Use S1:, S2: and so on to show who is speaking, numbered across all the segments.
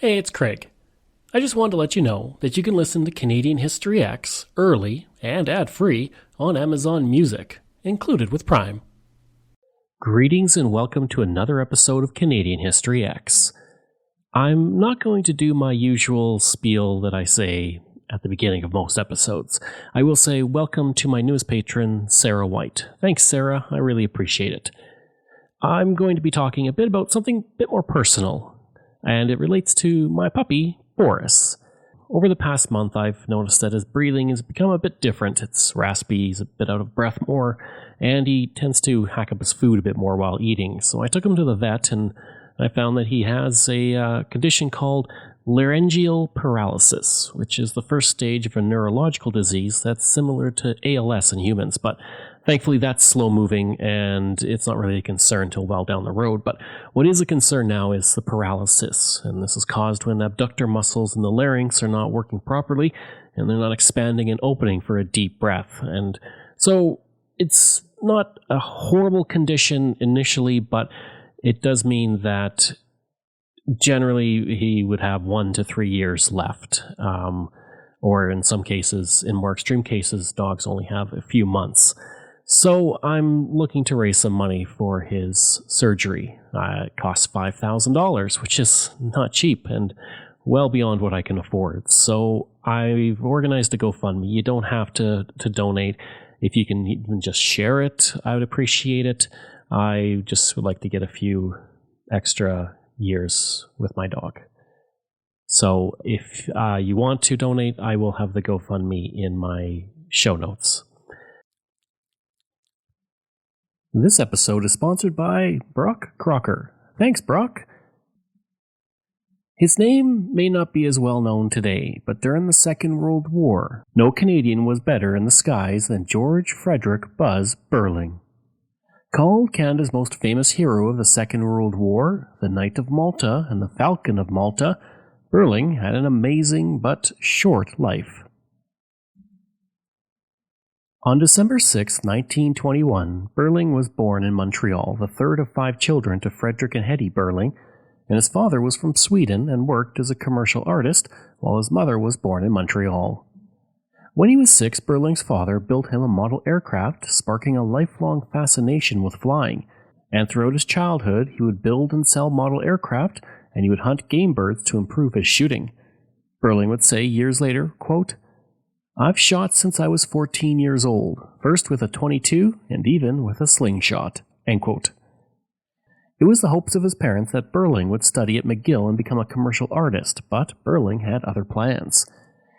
S1: Hey, it's Craig. I just wanted to let you know that you can listen to Canadian History X early and ad-free on Amazon Music, included with Prime. Greetings and welcome to another episode of Canadian History X. I'm not going to do my usual spiel that I say at the beginning of most episodes. I will say welcome to my newest patron, Sarah White. Thanks, Sarah. I really appreciate it. I'm going to be talking a bit about something a bit more personal, and it relates to my puppy, Boris. Over the past month, I've noticed that his breathing has become a bit different. It's raspy, he's a bit out of breath more, and he tends to hack up his food a bit more while eating. So I took him to the vet, and I found that he has a condition called laryngeal paralysis, which is the first stage of a neurological disease that's similar to ALS in humans, but thankfully that's slow-moving, and it's not really a concern until well down the road. But what is a concern now is the paralysis, and this is caused when abductor muscles in the larynx are not working properly, and they're not expanding and opening for a deep breath. And so it's not a horrible condition initially, but it does mean that generally he would have 1 to 3 years left, or in some cases, in more extreme cases, dogs only have a few months. So I'm looking to raise some money for his surgery. It costs $5,000, which is not cheap and well beyond what I can afford. So I've organized a GoFundMe. You don't have to donate. If you can even just share it, I would appreciate it. I just would like to get a few extra years with my dog. So if you want to donate, I will have the GoFundMe in my show notes. This episode is sponsored by Brock Crocker. Thanks, Brock. His name may not be as well known today, but during the Second World War, no Canadian was better in the skies than George Frederick Buzz Beurling. Called Canada's most famous hero of the Second World War, the Knight of Malta and the Falcon of Malta, Beurling had an amazing but short life. On December 6, 1921, Beurling was born in Montreal, the third of 5 children to Frederick and Hetty Beurling, and his father was from Sweden and worked as a commercial artist, while his mother was born in Montreal. When he was 6, Beurling's father built him a model aircraft, sparking a lifelong fascination with flying, and throughout his childhood he would build and sell model aircraft, and he would hunt game birds to improve his shooting. Beurling would say years later, quote, "I've shot since I was 14 years old, first with a .22 and even with a slingshot." End quote. It was the hopes of his parents that Beurling would study at McGill and become a commercial artist, but Beurling had other plans.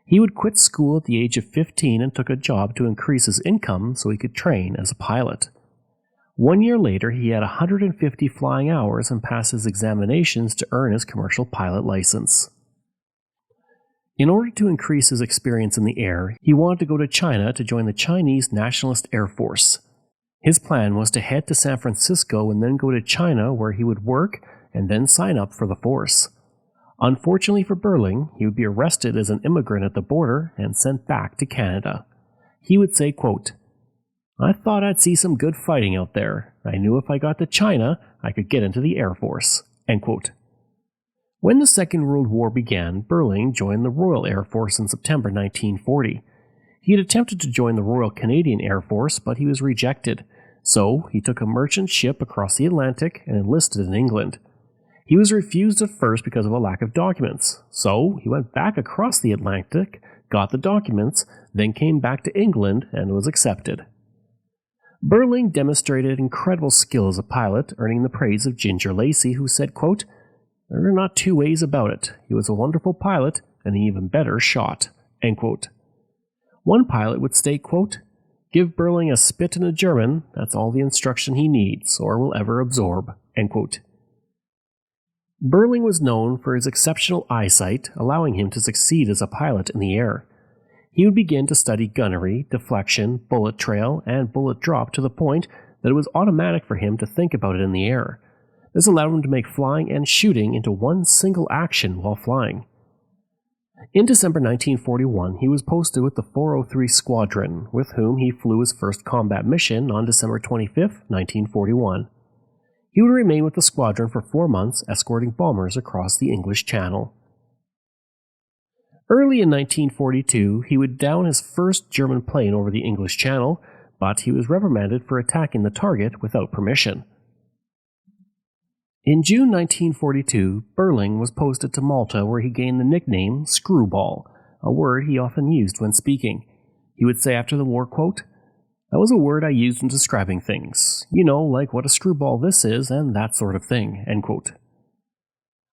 S1: He would quit school at the age of 15 and took a job to increase his income so he could train as a pilot. 1 year later, he had 150 flying hours and passed his examinations to earn his commercial pilot license. In order to increase his experience in the air, he wanted to go to China to join the Chinese Nationalist Air Force. His plan was to head to San Francisco and then go to China, where he would work and then sign up for the force. Unfortunately for Beurling, he would be arrested as an immigrant at the border and sent back to Canada. He would say, quote, "I thought I'd see some good fighting out there. I knew if I got to China, I could get into the Air Force." End quote. When the Second World War began, Beurling joined the Royal Air Force in September 1940. He had attempted to join the Royal Canadian Air Force, but he was rejected, so he took a merchant ship across the Atlantic and enlisted in England. He was refused at first because of a lack of documents, so he went back across the Atlantic, got the documents, then came back to England and was accepted. Beurling demonstrated incredible skill as a pilot, earning the praise of Ginger Lacey, who said, quote, "There are not two ways about it. He was a wonderful pilot and an even better shot." End quote. One pilot would state, quote, "Give Beurling a spit and a German, that's all the instruction he needs or will ever absorb." End quote. Beurling was known for his exceptional eyesight, allowing him to succeed as a pilot in the air. He would begin to study gunnery, deflection, bullet trail, and bullet drop to the point that it was automatic for him to think about it in the air. This allowed him to make flying and shooting into one single action while flying. In December 1941, he was posted with the 403 Squadron, with whom he flew his first combat mission on December 25, 1941. He would remain with the squadron for 4 months, escorting bombers across the English Channel. Early in 1942, he would down his first German plane over the English Channel, but he was reprimanded for attacking the target without permission. In June 1942, Beurling was posted to Malta, where he gained the nickname Screwball, a word he often used when speaking. He would say after the war, quote, "That was a word I used in describing things. You know, like what a screwball this is and that sort of thing," end quote.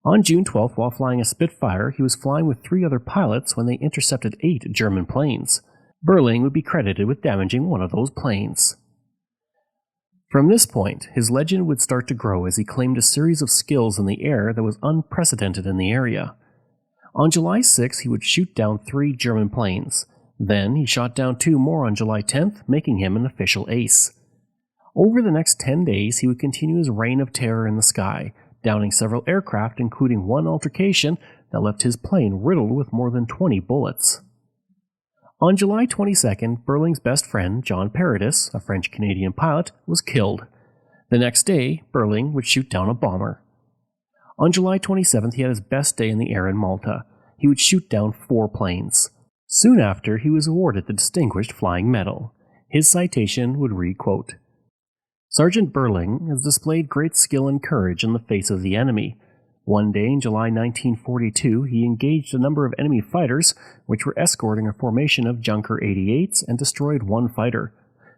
S1: On June 12th, while flying a Spitfire, he was flying with 3 other pilots when they intercepted 8 German planes. Beurling would be credited with damaging one of those planes. From this point, his legend would start to grow as he claimed a series of skills in the air that was unprecedented in the area. On July 6th, he would shoot down 3 German planes. Then he shot down 2 more on July 10th, making him an official ace. Over the next 10 days, he would continue his reign of terror in the sky, downing several aircraft, including one altercation that left his plane riddled with more than 20 bullets. On July 22nd, Beurling's best friend, John Paradis, a French-Canadian pilot, was killed. The next day, Beurling would shoot down a bomber. On July 27th, he had his best day in the air in Malta. He would shoot down 4 planes. Soon after, he was awarded the Distinguished Flying Medal. His citation would read, quote, "Sergeant Beurling has displayed great skill and courage in the face of the enemy. One day in July 1942, he engaged a number of enemy fighters, which were escorting a formation of Junker 88s, and destroyed 1 fighter.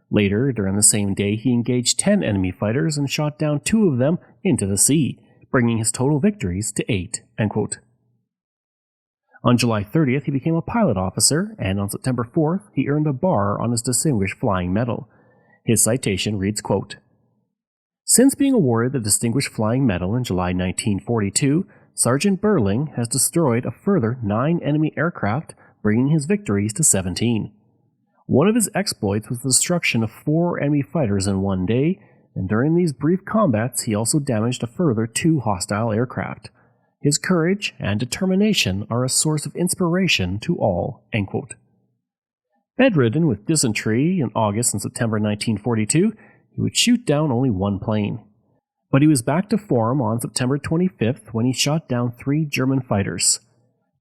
S1: Later, during the same day, he engaged 10 enemy fighters and shot down 2 of them into the sea, bringing his total victories to 8, end quote. On July 30th, he became a pilot officer, and on September 4th, he earned a bar on his Distinguished Flying Medal. His citation reads, quote, "Since being awarded the Distinguished Flying Medal in July 1942, Sergeant Beurling has destroyed a further 9 enemy aircraft, bringing his victories to 17. One of his exploits was the destruction of 4 enemy fighters in one day, and during these brief combats he also damaged a further 2 hostile aircraft. His courage and determination are a source of inspiration to all," end quote. Bedridden with dysentery in August and September 1942, he would shoot down only 1 plane. But he was back to form on September 25th when he shot down 3 German fighters.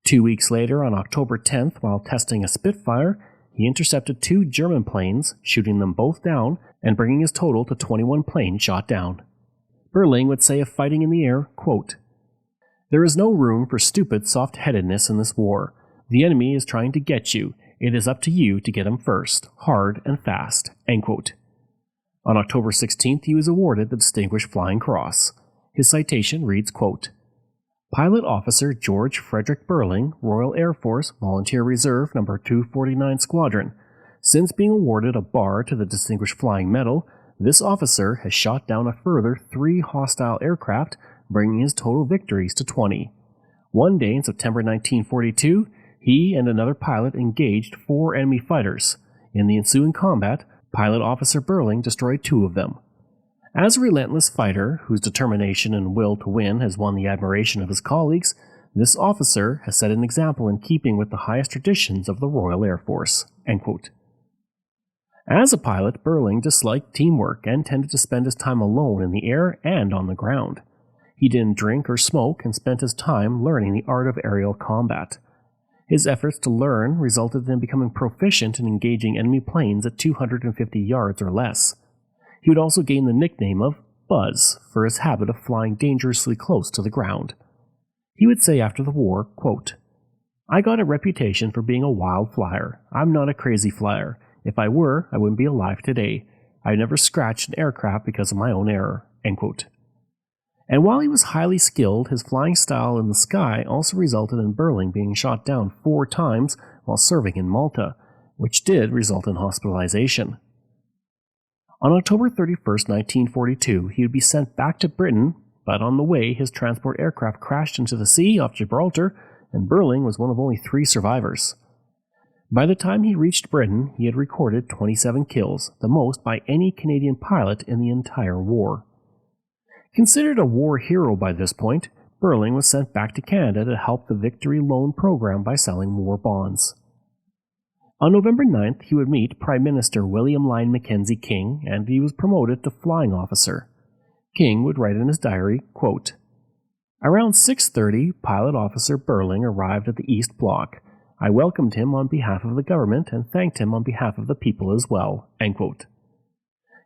S1: 2 weeks later, on October 10th, while testing a Spitfire, he intercepted 2 German planes, shooting them both down and bringing his total to 21 planes shot down. Beurling would say of fighting in the air, quote, "There is no room for stupid soft-headedness in this war. The enemy is trying to get you. It is up to you to get him first, hard and fast," end quote. On October 16th, he was awarded the Distinguished Flying Cross. His citation reads, quote, "Pilot Officer George Frederick Beurling, Royal Air Force, Volunteer Reserve, No. 249 Squadron. Since being awarded a bar to the Distinguished Flying Medal, this officer has shot down a further 3 hostile aircraft, bringing his total victories to 20. One day in September 1942, he and another pilot engaged 4 enemy fighters. In the ensuing combat, Pilot Officer Beurling destroyed 2 of them. As a relentless fighter, whose determination and will to win has won the admiration of his colleagues, this officer has set an example in keeping with the highest traditions of the Royal Air Force," end quote. As a pilot, Beurling disliked teamwork and tended to spend his time alone in the air and on the ground. He didn't drink or smoke and spent his time learning the art of aerial combat. His efforts to learn resulted in him becoming proficient in engaging enemy planes at 250 yards or less. He would also gain the nickname of Buzz for his habit of flying dangerously close to the ground. He would say after the war, quote, "I got a reputation for being a wild flyer. I'm not a crazy flyer. If I were, I wouldn't be alive today. I never scratched an aircraft because of my own error," end quote. And while he was highly skilled, his flying style in the sky also resulted in Beurling being shot down 4 times while serving in Malta, which did result in hospitalization. On October 31st, 1942, he would be sent back to Britain, but on the way his transport aircraft crashed into the sea off Gibraltar, and Beurling was one of only 3 survivors. By the time he reached Britain, he had recorded 27 kills, the most by any Canadian pilot in the entire war. Considered a war hero by this point, Beurling was sent back to Canada to help the Victory Loan program by selling war bonds. On November 9th, he would meet Prime Minister William Lyon Mackenzie King, and he was promoted to flying officer. King would write in his diary, quote, "Around 6:30, Pilot Officer Beurling arrived at the East Block. I welcomed him on behalf of the government and thanked him on behalf of the people as well." End quote.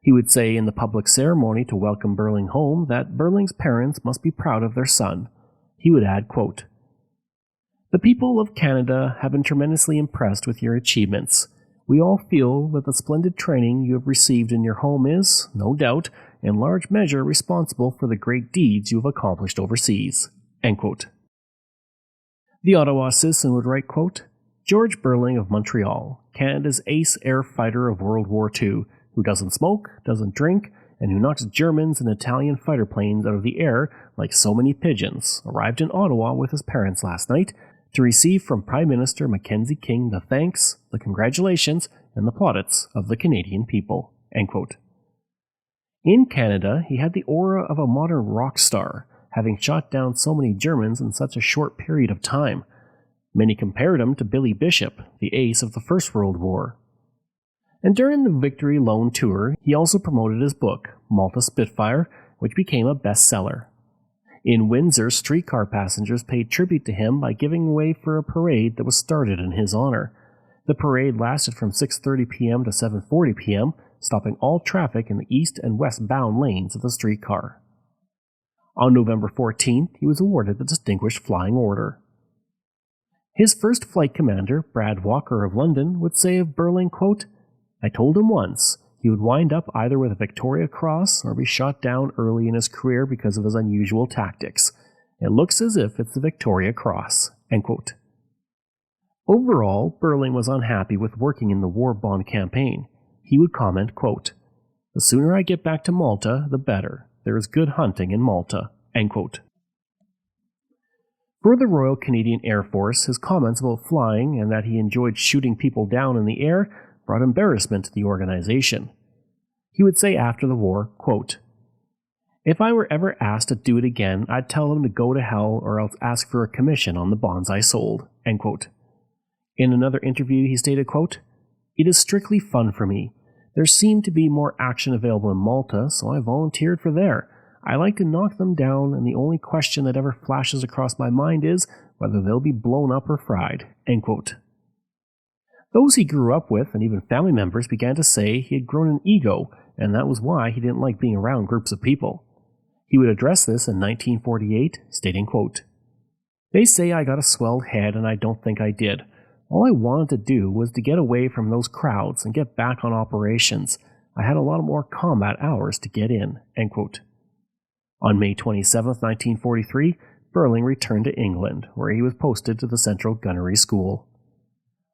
S1: He would say in the public ceremony to welcome Beurling home that Beurling's parents must be proud of their son. He would add, quote, "The people of Canada have been tremendously impressed with your achievements. We all feel that the splendid training you have received in your home is, no doubt, in large measure responsible for the great deeds you have accomplished overseas." End quote. The Ottawa Citizen would write, quote, "George Beurling of Montreal, Canada's ace air fighter of World War II, who doesn't smoke, doesn't drink, and who knocks Germans and Italian fighter planes out of the air like so many pigeons, arrived in Ottawa with his parents last night to receive from Prime Minister Mackenzie King the thanks, the congratulations, and the plaudits of the Canadian people." End quote. In Canada, he had the aura of a modern rock star, having shot down so many Germans in such a short period of time. Many compared him to Billy Bishop, the ace of the First World War. And during the Victory Loan Tour, he also promoted his book, Malta Spitfire, which became a bestseller. In Windsor, streetcar passengers paid tribute to him by giving way for a parade that was started in his honor. The parade lasted from 6:30 p.m. to 7:40 p.m., stopping all traffic in the east and west-bound lanes of the streetcar. On November 14th, he was awarded the Distinguished Flying Order. His first flight commander, Brad Walker of London, would say of Beurling, quote, "I told him once he would wind up either with a Victoria Cross or be shot down early in his career because of his unusual tactics. It looks as if it's the Victoria Cross." End quote. Overall, Beurling was unhappy with working in the war bond campaign. He would comment, quote, "The sooner I get back to Malta, the better. There is good hunting in Malta." End quote. For the Royal Canadian Air Force, his comments about flying and that he enjoyed shooting people down in the air brought embarrassment to the organization. He would say after the war, quote, "If I were ever asked to do it again, I'd tell them to go to hell or else ask for a commission on the bonds I sold." End quote. In another interview, he stated, quote, "It is strictly fun for me. There seemed to be more action available in Malta, so I volunteered for there. I like to knock them down, and the only question that ever flashes across my mind is whether they'll be blown up or fried." End quote. Those he grew up with, and even family members, began to say he had grown an ego, and that was why he didn't like being around groups of people. He would address this in 1948, stating, quote, "They say I got a swelled head, and I don't think I did. All I wanted to do was to get away from those crowds and get back on operations. I had a lot more combat hours to get in." End quote. On May 27, 1943, Beurling returned to England, where he was posted to the Central Gunnery School.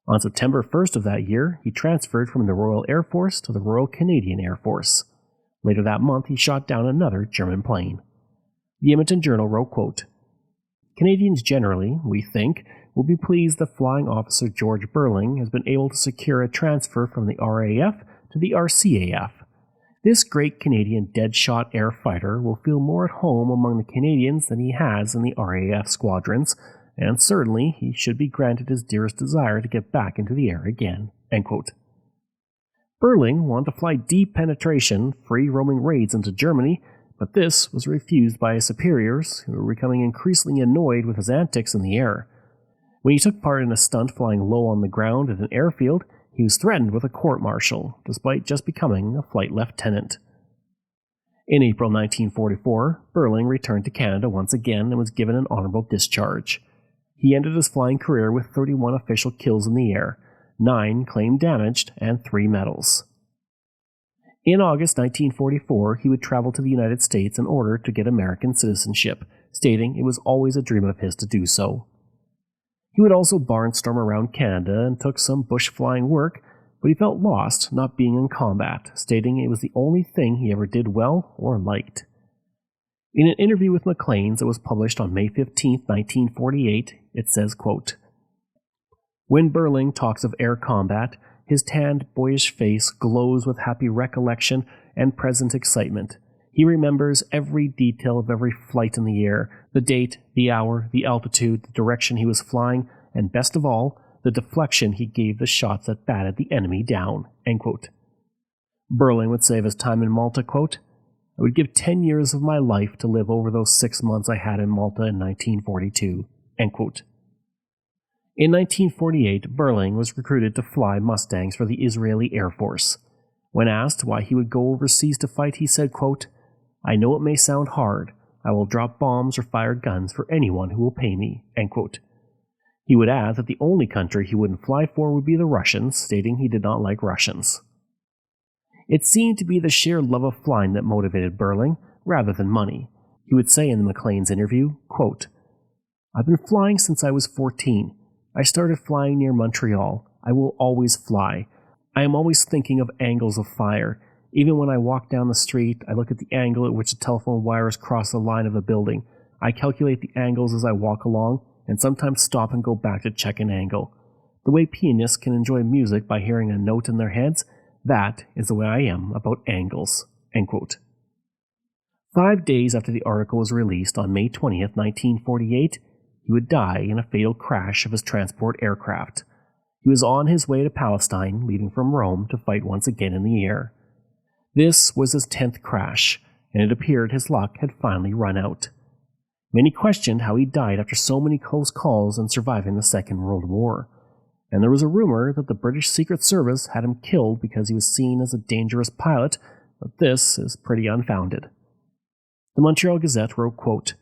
S1: On September 1st of that year, he transferred from the Royal Air Force to the Royal Canadian Air Force. Later that month, he shot down another German plane. The Edmonton Journal wrote, quote, "Canadians generally, we think, will be pleased that Flying Officer George Beurling has been able to secure a transfer from the RAF to the RCAF. This great Canadian dead-shot air fighter will feel more at home among the Canadians than he has in the RAF squadrons, and certainly he should be granted his dearest desire to get back into the air again." End quote. Beurling wanted to fly deep penetration, free-roaming raids into Germany, but this was refused by his superiors, who were becoming increasingly annoyed with his antics in the air. When he took part in a stunt flying low on the ground at an airfield, he was threatened with a court-martial, despite just becoming a flight lieutenant. In April 1944, Beurling returned to Canada once again and was given an honorable discharge. He ended his flying career with 31 official kills in the air, 9 claimed damaged, and 3 medals. In August 1944, he would travel to the United States in order to get American citizenship, stating it was always a dream of his to do so. He would also barnstorm around Canada and took some bush flying work, but he felt lost not being in combat, stating it was the only thing he ever did well or liked. In an interview with Maclean's that was published on May 15, 1948, it says, quote, "When Beurling talks of air combat, his tanned, boyish face glows with happy recollection and present excitement. He remembers every detail of every flight in the air, the date, the hour, the altitude, the direction he was flying, and best of all, the deflection he gave the shots that batted the enemy down." End quote. Beurling would say of his time in Malta, quote, "I would give 10 years of my life to live over those 6 months I had in Malta in 1942. End quote. In 1948, Beurling was recruited to fly Mustangs for the Israeli Air Force. When asked why he would go overseas to fight, he said, quote, "I know it may sound hard. I will drop bombs or fire guns for anyone who will pay me," end quote. He would add that the only country he wouldn't fly for would be the Russians, stating he did not like Russians. It seemed to be the sheer love of flying that motivated Beurling, rather than money. He would say in the Maclean's interview, quote, "I've been flying since I was 14. I started flying near Montreal. I will always fly. I am always thinking of angles of fire. Even when I walk down the street, I look at the angle at which the telephone wires cross the line of a building. I calculate the angles as I walk along, and sometimes stop and go back to check an angle. The way pianists can enjoy music by hearing a note in their heads, that is the way I am about angles," end quote. 5 days after the article was released, on May 20th, 1948, he would die in a fatal crash of his transport aircraft. He was on his way to Palestine, leaving from Rome to fight once again in the air. This was his 10th crash, and it appeared his luck had finally run out. Many questioned how he died after so many close calls and surviving the Second World War, and there was a rumor that the British Secret Service had him killed because he was seen as a dangerous pilot, but this is pretty unfounded. The Montreal Gazette wrote, quote,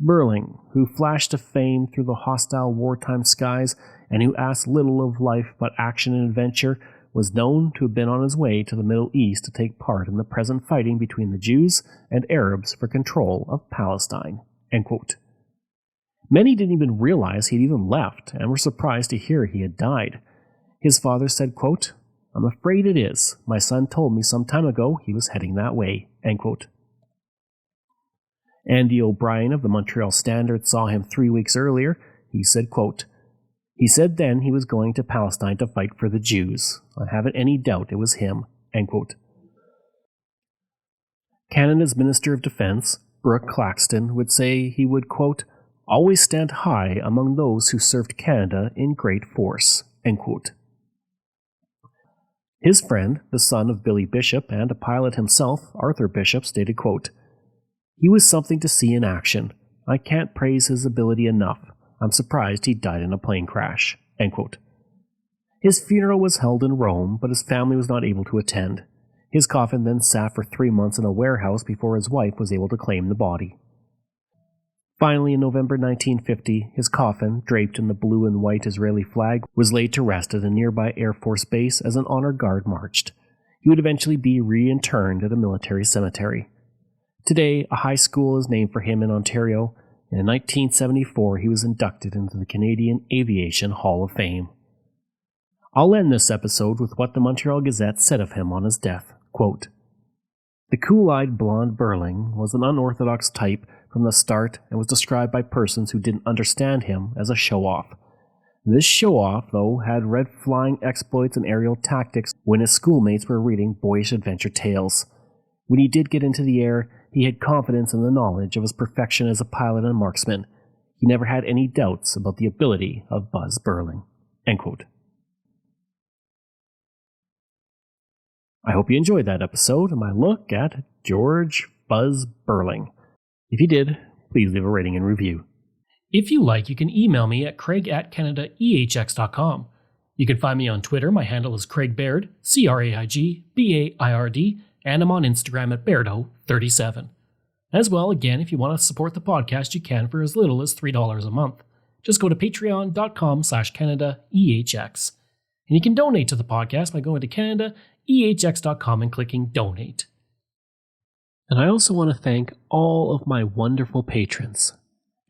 S1: "Beurling, who flashed to fame through the hostile wartime skies and who asked little of life but action and adventure, was known to have been on his way to the Middle East to take part in the present fighting between the Jews and Arabs for control of Palestine," end quote. Many didn't even realize he'd even left and were surprised to hear he had died. His father said, quote, "I'm afraid it is. My son told me some time ago he was heading that way," end quote. Andy O'Brien of the Montreal Standard saw him 3 weeks earlier. He said, quote, "He said then he was going to Palestine to fight for the Jews. I haven't any doubt it was him," end quote. Canada's Minister of Defense, Brooke Claxton, would say he would, quote, "always stand high among those who served Canada in great force," end quote. His friend, the son of Billy Bishop and a pilot himself, Arthur Bishop, stated, quote, "He was something to see in action. I can't praise his ability enough. I'm surprised he died in a plane crash," end quote. His funeral was held in Rome, but his family was not able to attend. His coffin then sat for 3 months in a warehouse before his wife was able to claim the body. Finally, in November 1950, his coffin, draped in the blue and white Israeli flag, was laid to rest at a nearby Air Force base as an honor guard marched. He would eventually be reinterred at a military cemetery. Today, a high school is named for him in Ontario, and in 1974 he was inducted into the Canadian Aviation Hall of Fame. I'll end this episode with what the Montreal Gazette said of him on his death. Quote, "The cool-eyed blonde Beurling was an unorthodox type from the start and was described by persons who didn't understand him as a show-off. This show-off, though, had read flying exploits and aerial tactics when his schoolmates were reading boyish adventure tales. When he did get into the air, he had confidence in the knowledge of his perfection as a pilot and marksman. He never had any doubts about the ability of Buzz Beurling." End quote. I hope you enjoyed that episode and my look at George Buzz Beurling. If you did, please leave a rating and review. If you like, you can email me at craig@canadaehx.com. You can find me on Twitter. My handle is Craig Baird, CraigBaird, and I'm on Instagram at Bairdo37. As well, again, if you want to support the podcast, you can for as little as $3 a month. Just go to patreon.com/CanadaEHX. And you can donate to the podcast by going to CanadaEHX.com and clicking Donate. And I also want to thank all of my wonderful patrons.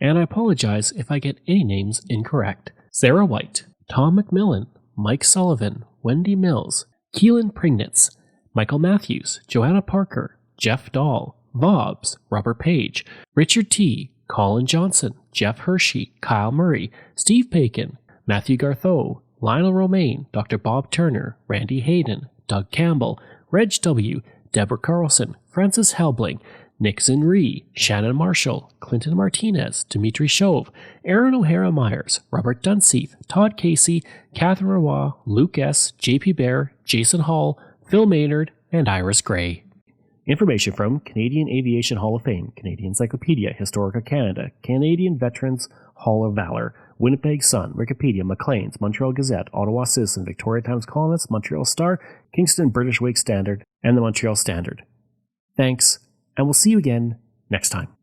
S1: And I apologize if I get any names incorrect. Sarah White, Tom McMillan, Mike Sullivan, Wendy Mills, Keelan Prignitz, Michael Matthews, Joanna Parker, Jeff Dahl, Vobs, Robert Page, Richard T., Colin Johnson, Jeff Hershey, Kyle Murray, Steve Paikin, Matthew Gartho, Lionel Romaine, Dr. Bob Turner, Randy Hayden, Doug Campbell, Reg W., Deborah Carlson, Francis Helbling, Nixon Ree, Shannon Marshall, Clinton Martinez, Dimitri Chauve, Aaron O'Hara Myers, Robert Dunseith, Todd Casey, Catherine Roy, Luke S., JP Bear, Jason Hall, Phil Maynard, and Iris Gray. Information from Canadian Aviation Hall of Fame, Canadian Encyclopedia, Historica Canada, Canadian Veterans Hall of Valor, Winnipeg Sun, Wikipedia, Maclean's, Montreal Gazette, Ottawa Citizen, Victoria Times Colonist, Montreal Star, Kingston British Wake Standard, and the Montreal Standard. Thanks, and we'll see you again next time.